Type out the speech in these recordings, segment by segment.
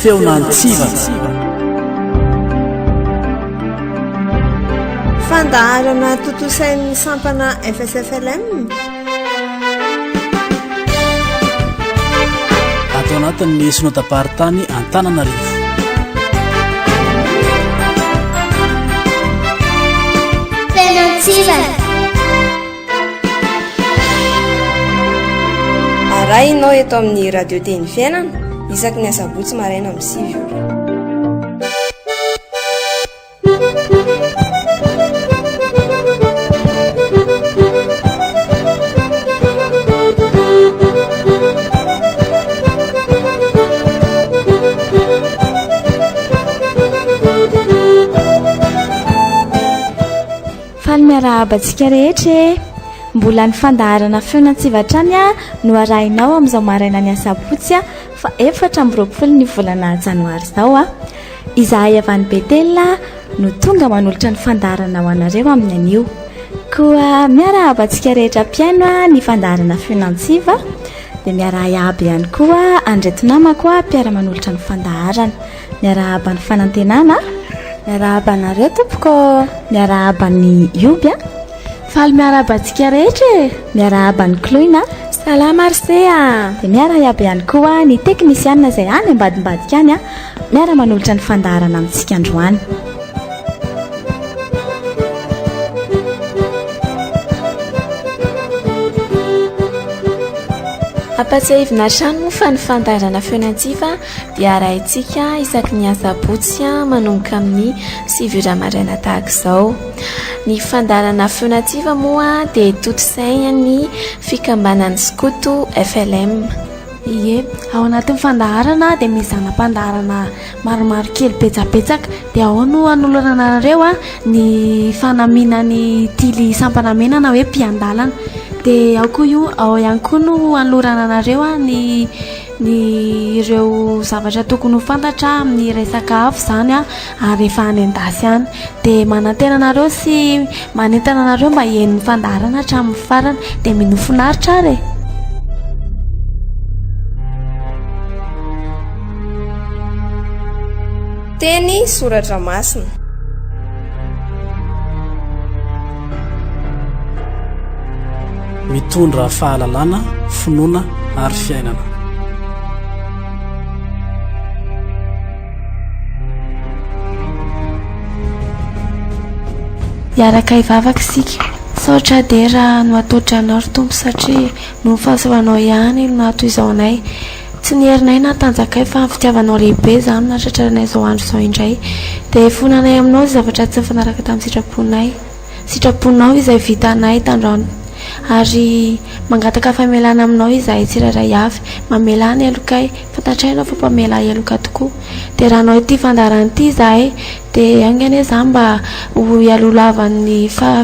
feonantsivana fandaharana totosain'ny sampana FSFLM atao anatin'ny sonotaparitany Antananarivo. Feonantsivana arahinao eto amin'ny radio teny fiainana isaky ny asabotsy maraina amin'ny 6 ora. miarahabantsika rehetra mbola ny fandaharana feonantsivatrany no arahinao amin'izao maraina ny asabotsy fa 4 ny volana janoary izao izahay avy any Betelina no tonga manolotra ny fandaharana ho anareo amin'ny anio koa miarahabantsika rehetra mpiaino ny fandaharana feonantsiva dia miarahaby ihany koa andreto namako mpiara-manolotra ny fandaharana miarahaba ny fanantenana miarahabanareo tompoko miarahaban'ny Iobia faly miarahabantsika rehetra miarahaban'ny Cloina salama Arsea dia miarahaby ihany koa ny teknisianina izay any ambadimbadika any miara-manolotra ny fandaharana amintsika androany. ampatsiahivina trano fa ny fandaharana feonantsiva dia arahintsika isaky ny asabotsy manomboka amin'ny 7 maraina tahaka izao. Ny fandaharana feonantsiva moa dia totosain'ny fikambanan'ny Skoto FLM. Ie, ao anatin'ny fandaharana dia misy zanam-pandaharana maromaro kely betsabetsaka dia ao no anolorana anareo ny fanaminany tily sampanamenana hoe mpiandalana dia ao koa io ao ihany koa no anolorana anareo ny ireo zavatra tokony ho fantatra amin'ny resaka afo izany ary efa any an-dasy any dia manantena anareo sy manentana anareo mba hihain'ny fandaharana hatramin'ny farany dia minofinaritra ary teny soratra masina mitondra fahalalana finoana ary fiainana. Iaraka hivavaka isika saotra dera no atodra anao ry tompo satria no fahasoanao ihany no ato izao anay tsy nierinay natanjakay fa fitiavanao lehibe izany natratraranay izao andro izao indray dia fonanay aminao zavatra tsy nifanaraka tamin'ny sitraponao izay vitanay tandroany ary mangataka famelana aminao izahay tsiraray avy mamelana elokay fantatrainao fa mpamela eloka tokoa dia raha anao ity fandaharana ity izahay dia angany izany mba ho ialolavan'ny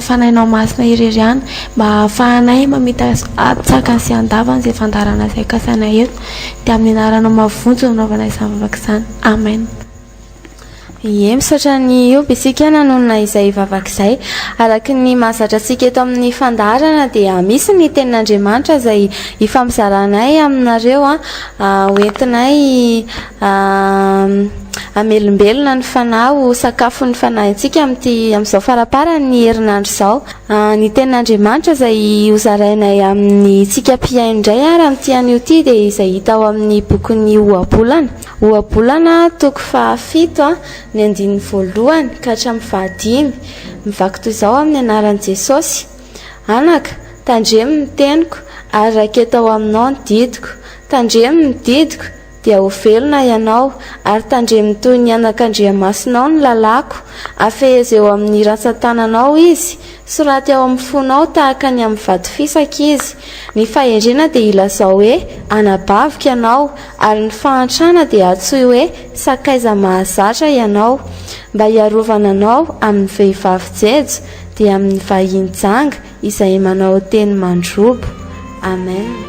fanainao masina irery ihany mba ahafahanay mamita atsakany sy andavany izay fandaharana izay kasanay eto dia amin'ny anaranao mavonjy nanaovana izany vavaka izany amen. Ie, misaotra ny Ioby isika nanonona izay vavaka izay araky ny mahazatra antsika eto amin'ny fandaharana dia misy ny tenin'Andriamanitra izay ifampizaranay aminareo hoentinay amelombelona ny fanahy sakafo ny fanahintsika amin'izao faraparany ny herinandro izao. Ny tenin'Andriamanitra izay hozarainay amin'ny tsika mpiaino indray raha amin'ity anio ity dia izay hita ao amin'ny bokin'ny Ohabolana toko 7 ny 1 ka hatramin'ny 5 mivaky toy izao amin'ny anaran'i Jesosy. Anaka, tandremo ny teniko ary raketo ao aminao ny didiko. Tandremo ny didiko dia ho velona ianao ary tandremo toy ny anak'Andriamasinao ny lalako. Afezy eo amin'ny ratsan-tananao izy, soraty ao amin'ny fonao tahaka ny amin'ny vato fisaka izy. Ny fahendrena dia ilazao hoe anabavika ianao ary ny fahantrana dia atsoy hoe sakaiza mahazatra ianao. Mba hiarovana anao amin'ny vehivavy jejo dia amin'ny vahiny janga izay manao teny mandrobo. Amen.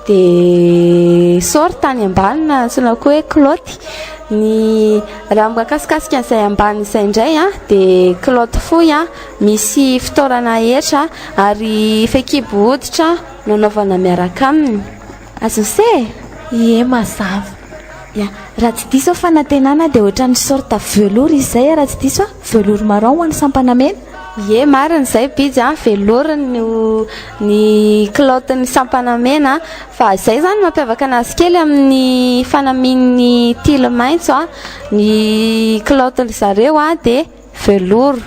dia sorta ny ambanina antsoinako hoe kilaoty. Ny raha mahakasikasika an'izay ambany izay indray dia kilaoty fohy misy fitoerana hetra ary fekibo hoditra nanaovana miaraka aminy. Azo se? Ie, mazava. Ya, raha tsy diso fanantenana dia ohatran'ny sorta velours izay raha tsy diso velours marron ho an'ny sampana mena. Ie, marina izay bidy velours ny kilaotin'ny sampana mena fa izay zany mampiavaka anazy kely amin'ny fanamian'ny tily maitso ny kilaotin' zareo dia velours.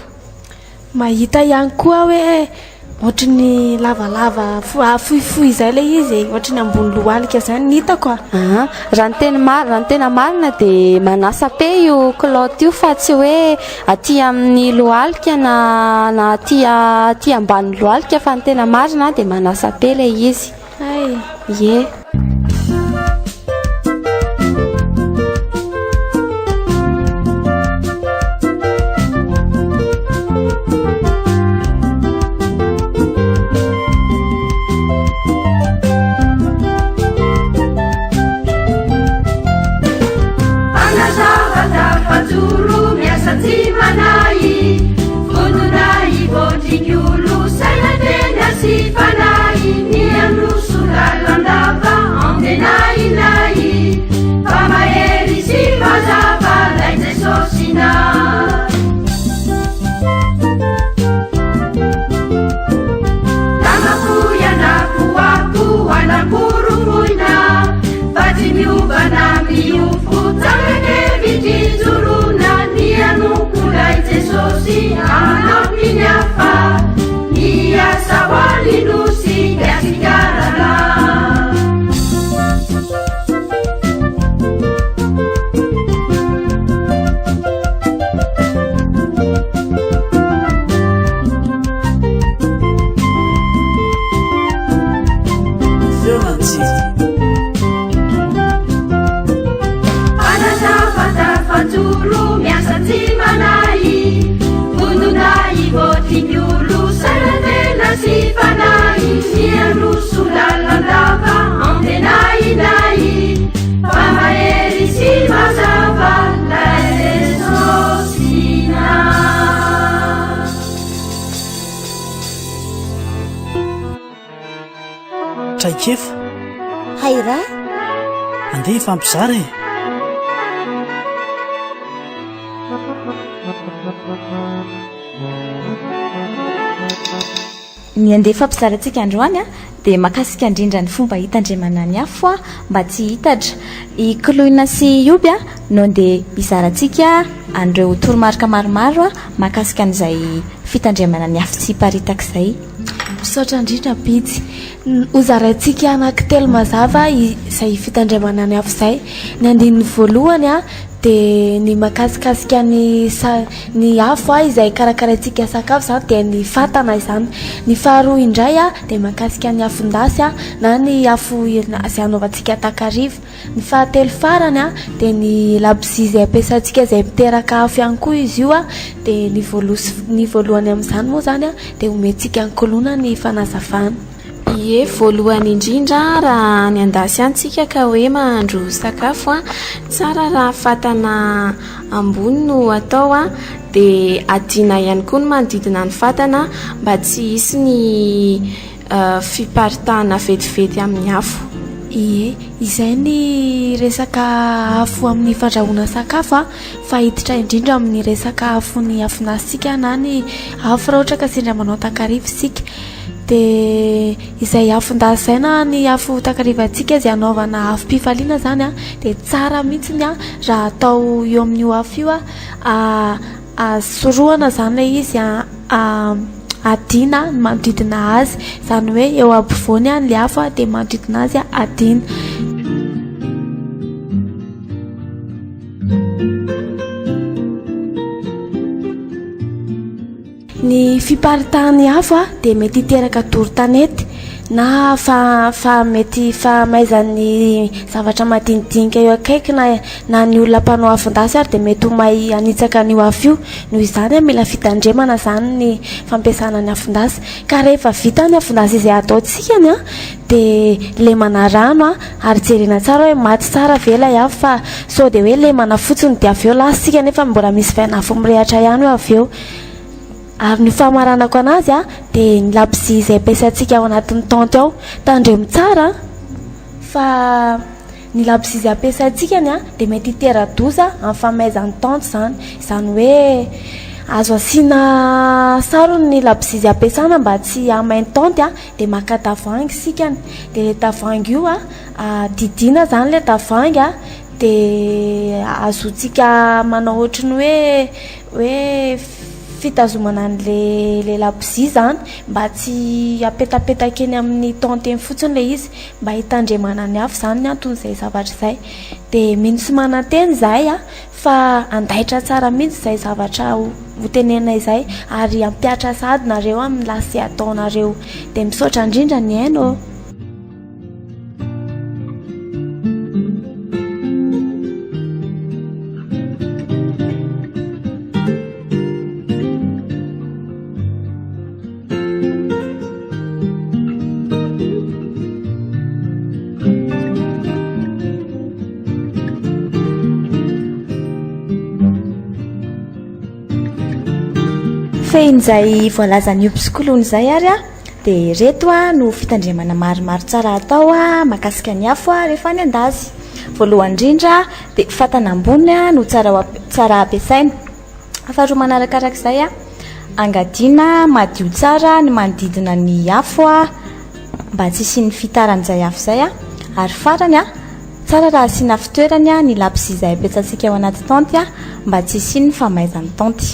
Mahita ihany koa hoe ohatran'ny lavalava fohifohy izay ilay izy, ohatran'ny ambony lohalika izany ny hitako. Raha ny tena marina dia manasa pe io kilaoty io fa tsy hoe aty amin'ny lohalika na aty ambany lohalika fa ny tena marina dia manasa pe ilay izy. Ie. Traikefa haira andeha fampizara ny andeha fampizarantsika androany dia mahakasika indrindra ny fomba hitandremana ny afo mba tsy hitatra ikoloina sy ioby no andeha hizarantsika andreo toromarika maromaro mahakasika an'izay fitandremana ny afo tsy hiparitaka izay. Misaotra indrindra bidy hozaraintsika anankitelo mazava izay fitandremana ny afo izay. Ny andininy voalohany dia ny mahakasikasika ny afo izay karakaraintsika sakafo izany dia ny fatana izany. Ny faharoa indray dia mahakasika ny afondasy na ny afo izay anaovantsika takariva. Ny fahatelo farany dia ny labozia izay ampiasaintsika izay miteraka afo ihany koa izy io dia ny voalohany amin'izany moa zany dia omentsika ankolona ny fanazavana. Ie, voalohany indrindra raha ny andasy antsika ka hoe mahandro sakafo tsara raha fatana ambony no atao dia adina ihany koa ny manodidina ny fatana mba tsy hisy ny fiparitahana vetivety amin'ny afo. Ie, izay ny resaka afo amin'ny fandrahoana sakafo fa hiditra indrindra amin'ny resaka afo ny afonasika na ny afo raha ohatra ka sendra manao takariva isika. Dia izay afondasy izay na ny afo takarivantsika izay anaovana afom-pifaliana zany dia tsara mihitsy raha atao eo amin'io afo io sorohana zany ilay izy adina manodidina azy, izany hoe eo ampovoany ny afo dia manodidina azy adina. Ny fiparitahan'ny afo dia mety hiteraka doro tanety na fa mety fa maizany zavatra madinidinika eo akaiky na ny olona mpanao afondasy ary dia mety ho may anitsaka n'io afo io noho izany mila fitandremana zany ny fampiasana ny afondasy ka rehefa vita ny afondasy izay ataotsikany a dia lemana rano ary jerena tsara hoe maty tsara velay afo fa sao dia hoe lemana fotsiny dia avy eo lasitsika nefa mbola misy vainafo mirehatra ihany eo avy eo. Ary ny famaranako anazy dia ny labozia izay ampiasaintsika ao anatin'ny tente ao tandremo tsara fa ny labozia izay ampiasaintsika dia mety hitera-doza amin'ny famaizan'ny tente izany hoe azo asiana sarony ny labozia izay ampiasana mba tsy hamain'ny tente dia maka tavoahangy sikany dia ilay tavoahangy io didina zany ilay tavoahangy dia azontsika manao ohatrany hoe fitazomana an'le labozia zany mba tsy apetapetaka eny amin'ny tente eny fotsiny le izy mba hitandremana ny afo zany ny anton'izay zavatra izay dia mino sy mananteny zahay fa andaitra tsara mihitsy izay zavatra hotenena izay ary ampiatra sady nareo amin'ny lasy ataonareo dia misaotra indrindra ny aino. Fein'izay voalazan'io psikoloana izay ary dia reto no fitandremana maromaro tsara atao makasika ny afo rehefa ny andazy. Voalohany indrindra dia fatana ambony no tsara ampiasaina. Faharoa manarakarak'izay angadiana madio tsara ny manodidina ny afo mba tsy isian'ny fitaran'izay afo izay ary farany tsara raha asiana fitoerany ny labozia izay ampiasaintsika ao anaty tente mba tsy isian'ny famaizan'ny tente.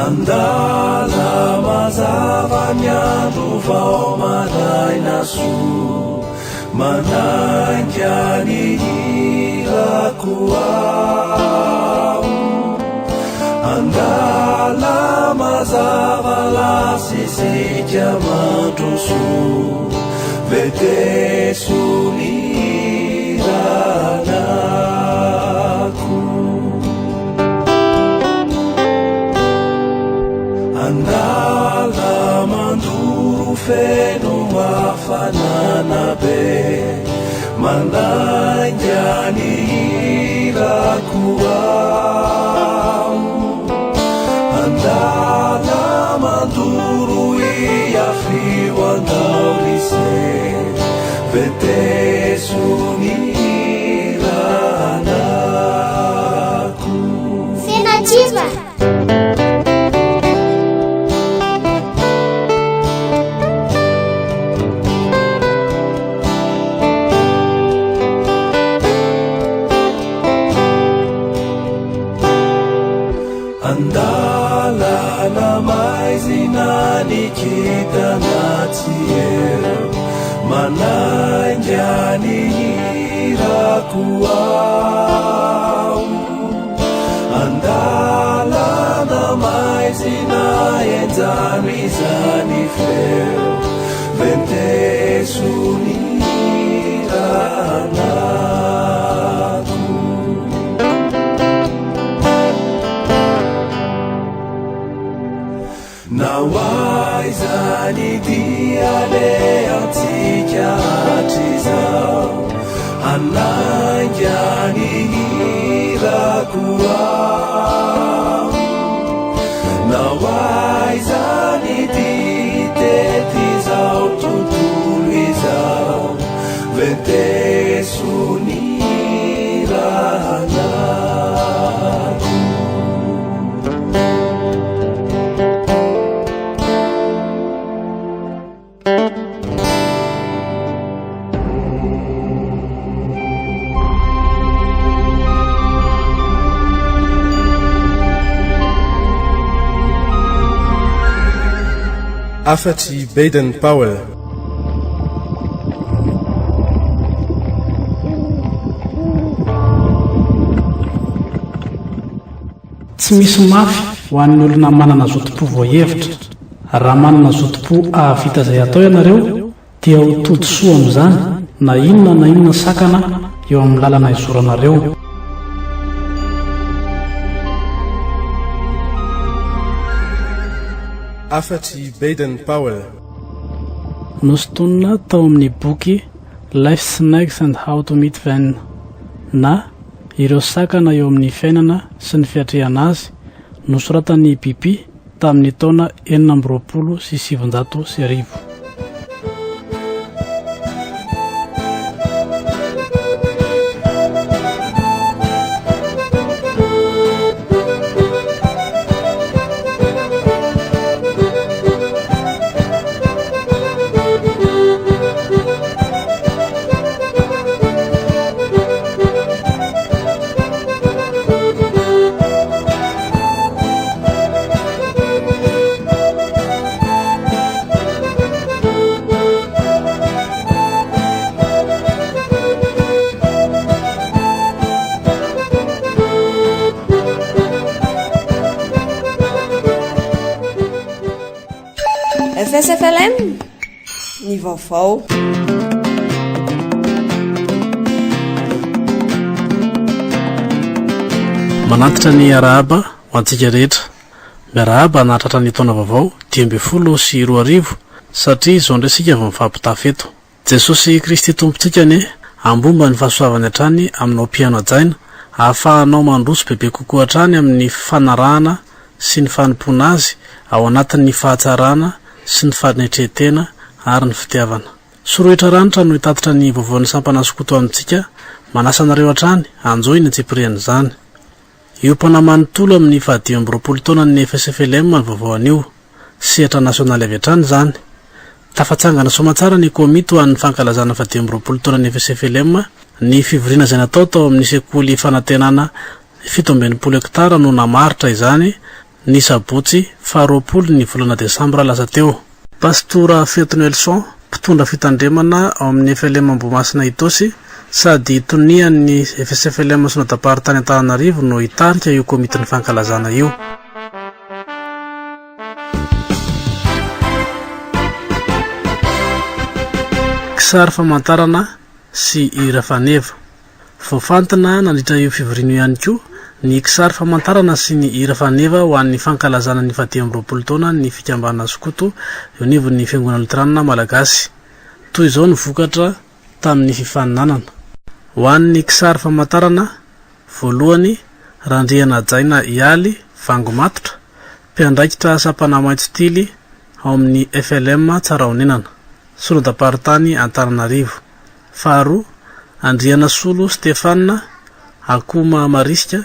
Andala mazava ny andro vao maraina soa manangia ny hirako ao. Andala mazava lasisika mandro soa veteso ny hiranako. Andala manduro feno afanana be manangia ny hirako ao. Andala manduro iafio andaolise veteso ny hiranako. Senativa. Andala na mais inanikita naty eo manangia ny hirako ao. Andala na mais inaenjano izany feo venteso ny hiranako. Nawaizani diale antika atizao anangiani hirako ao. Nawaizani ditetizao tontolo izao veteso ny hiranako. Afaty Baden Powell. tsy misy mafy ho an'ny olona manana zotom-po voahevitra. Raha manana zotom-po ahavita izay atao ianareo dia ho tody soa amin'izany na inona sakana eo amin'ny lalana izoranareo. Afatry Baden Powell. Nosotonina tao amin'ny boky Life Snakes and How to Meet Them na ireo sakana eo amin'ny fiainana sy ny fiatrehana azy, nosoratan'ny Bibi tamin'ny taona 1970. FSFLM ny vaovao. Manatitra ny arahaba ho antsika rehetra. Miarahaba nahatratra ny taona vaovao 2024 satria izao ndresika avy mifampitafeto. Jesosy Kristy tompontsika ne ambomba ny fahasoavany hatrany aminao piano ajaina, ahafahanao mandroso bebe kokoa hatrany amin'ny fanarahana sy ny fanompona azy ao anatin'ny fahatsarana sy ny fanetretena ary ny fitiavana. Sorohitra ranitra no hitatitra ny vaovaon'ny sampana sokoto amintsika, manasa anareo hatrany anjoy ny tsiprian'izany. Io mpanamanontolo amin'ny 20 taona ny FSFLM ny vaovaon'io, sehatra nasionaly avy hatrany izany. Tafatsangana somatsara ny komito an'ny fankalazana 20 taona ny FSFLM ny fivoriana izay natao tao amin'ny sekoly fanantenana 17 hektara no namaritra izany ny sabotsy 20 ny volana Desambra lasa teo. Pastora Feto Nelson, mpitondra fitandremana ao amin'ny FLM Ambomasina Itosy sady tonian'ny FSFLM Sonadaparitany Antananarivo no hitarika io komitin'ny fankalazana io. Kisary famantarana sy hira faneva. Voafantina nandritra io fivoriana ihany koa ny kisary famantarana sy ny hira faneva ho an'ny fankalazana ny 20 taona ny fikambana sokoto eo anivon'ny Fiangonana Luteranina Malagasy. Toy izao ny vokatra tamin'ny fifaninanana. Ho an'ny kisary famantarana, voalohany Randriana Jaina Ialy Vangomatotra, mpiandraikitra sapana maitso tily ao amin'ny FLM Tsaraonenana, Sonadaparitany Antananarivo. Faharoa Andriana Solo Stefana Akoma Mariska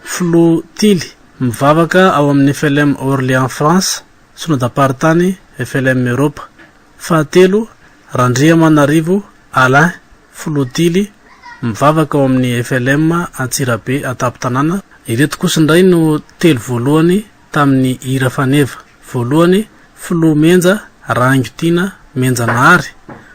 Flo Tily, mivavaka ao amin'ny FLM Orléans France, Sonadaparitany FLM Europa. Fahatelo Randriamanarivo Alain Flo Tily, mivavaka ao amin'ny FLM Antsirabe Ataptanana. Ireto kosa indray no telo voalohany tamin'ny hira faneva. Voalohany Flo Menja Rangitina Menjanahary,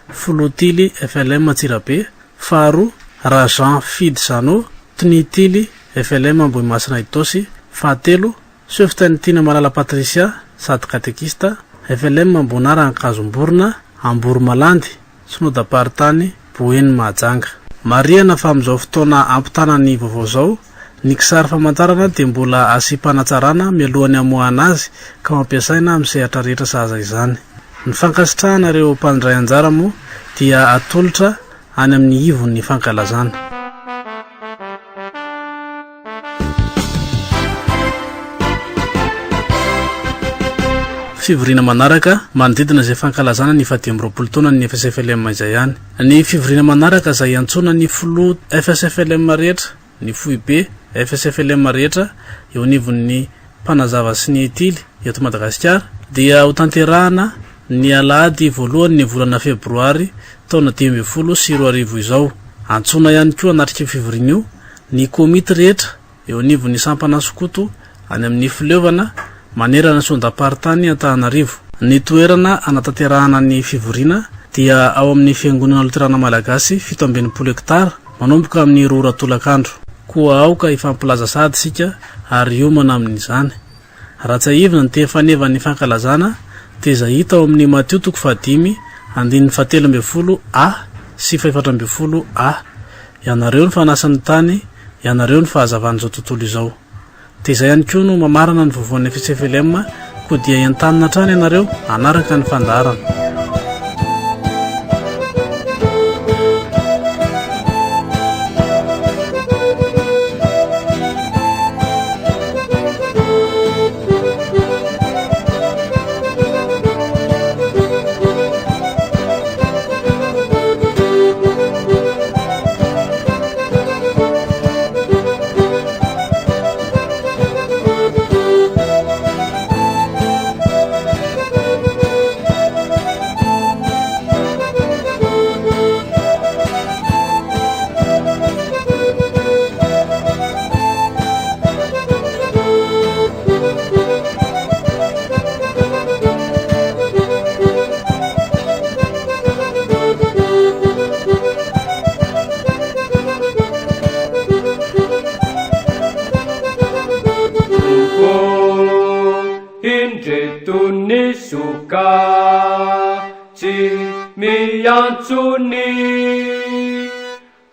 Flo Tily FLM Antsirabe. Faharoa Rajan Fid Zano Tnitily FLM Ambohimasina Itosy. Fahatelo Seftantina Malala Patricia sady katekista FLM Ambonara Ankazomborona Amboromalandy, Sonadaparitany Boeny Mahajanga. Mariana fa amin'izao fotoana ampitana ny vaovao zao, ny kisary famantarana dia mbola asipanatsarana mialohany amoahana azy ka mampiasaina amin'ny sehatra rehetra sahaza izany. Ny fankasitrahana ireo mpandray anjara moa dia atolotra any amin'ny ivon'ny fankalazana. Fivoriana manaraka manodidina izay fankalazana ny 20 taona ny FSFLM izay ihany. Ny fivoriana manaraka izay antsona ny flo FSFLM rehetra, ny foibe FSFLM rehetra eo anivon'ny mpanazava sy ny tily eto Madagasikara dia ho tanterahana ny alahady voalohany ny volana febroary taona 2020 izao. Antsona ihany koa anatrika fivoriana io ny komity rehetra eo anivon'ny sampana sokoto any amin'ny fileovana manerana Sonadaparitany Antananarivo. Ny toerana anatanterahana ny fivoriana dia ao amin'ny Fiangonana Luterana Malagasy 17 hektara manomboka amin'ny 2 ratolakandro. koa aoka ifampilaza sady sika ary iomana amin'izany. Raha tsaivina ny tefanevany fankalazana dia izay hita ao amin'ny Mateo 5:17 a sy 4 a. Ianareo ny fanasan'ny tany, ianareo ny fahazavan'izao tontolo izao. Dia izay ihany koa no mamarana ny vovoan'ny FSFLM koa dia entanina trany ianareo anaraka ny fandaharana.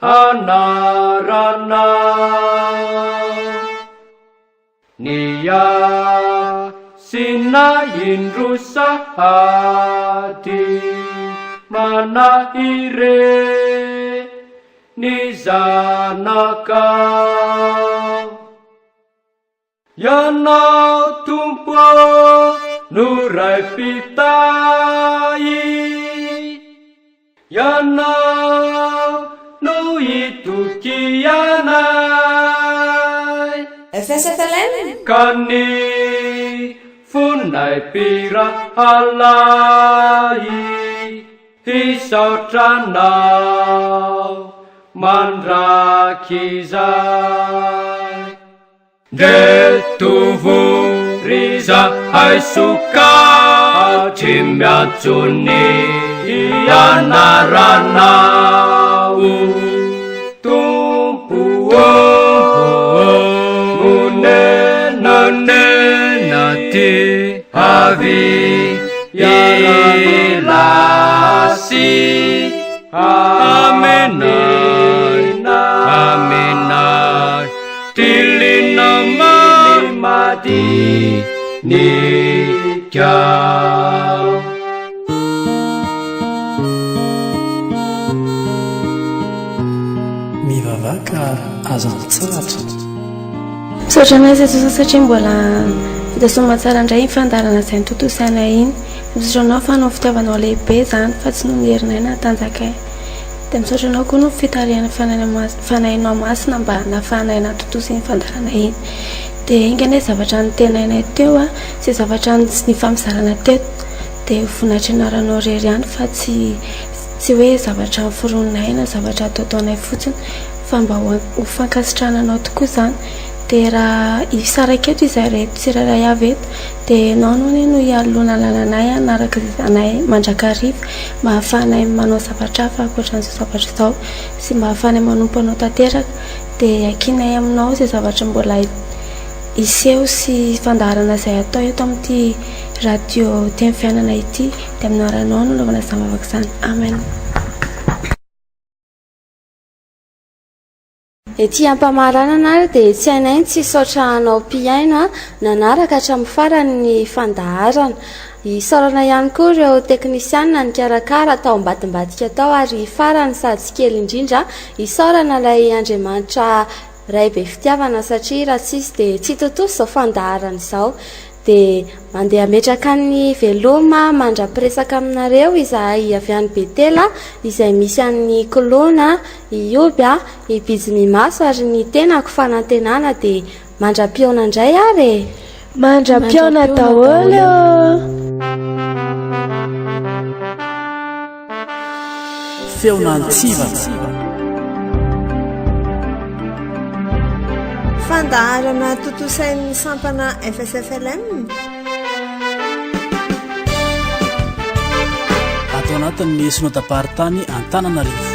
Anarana Nia Sina Indru Sahati Mana Ire Nizanaka Yana Tumpo Nurai Pitai Yana no itu kianai FSFLM Kani funai pira halai Hisau tranau mandrakizai Detuvu riza hai suka Cimiacuni ianaranau Tumpuo Munenanenati Havi Ilasi Amenai Amenai Tilinama Limadi Nikyau misaotra anay izay tosa satria mbola fitazoma tsara indray fandarana izay nitotosanay iny. Misaotra anao fa nao fitiavanao lehibe izany fa tsy no mierinay na tanjakay. Dia misaotra anao koa no fitariana fanahinao masina mba nafahanay natotosa iny fandarana iny. Dia inganay zavatra nitenainay teo sy zavatra nifamizarana teto dia voninahitry rery ihany fa tsy hoe zavatra niforononay na zavatra ataotaonay fotsiny fa mba ho fankasitrananao tokoa izany. Dia raha isaraketo izay reto tsirairay avy eto dia nao no ialona lalànay anaraka anay mandrakariva mba hahafahanay manao zavatra hafa ankoatran'izao zavatra izao sy mba hahafahanay manompo anao tanteraka. Dia akinay aminao izay zavatra mbola iseho sy fandaharana izay atao eto amin'ity radio Teny Fiainana ity. Dia aminaranao no lovanay zamavaka izany. Amen. Ety ampamaranana dia tsy hainay tsy saotra anao mpiaino nanaraka hatramin'ny farany fandaharana. Isaorana ihany koa ireo teknisianina ny karakara atao ambadimbadika tao ary farany sady tsy kely indrindra isaorana ilay Andriamanitra ray be fitiavana satria raha tsisy dia tsy totoso izao fandaharana izao. Dia mandeha ametraka ny veloma mandra-piresaka aminareo izahay avy any Betela izay misy an'ny kolona ioby ibijimimaso ary ny tenako fanantenana dia mandra-piona indray ary mandra-piona daholo feonantsivana fandaharana totosain'ny sampana FSFLM atao anatin'ny Sonadaparitany Antananarivo.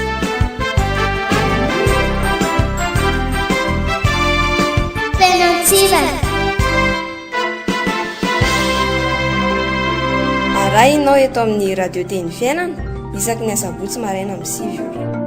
tsivana arahinao eto amin'ny radio teny fiainana isaky ny asabotsy maraina amin'ny 9 ora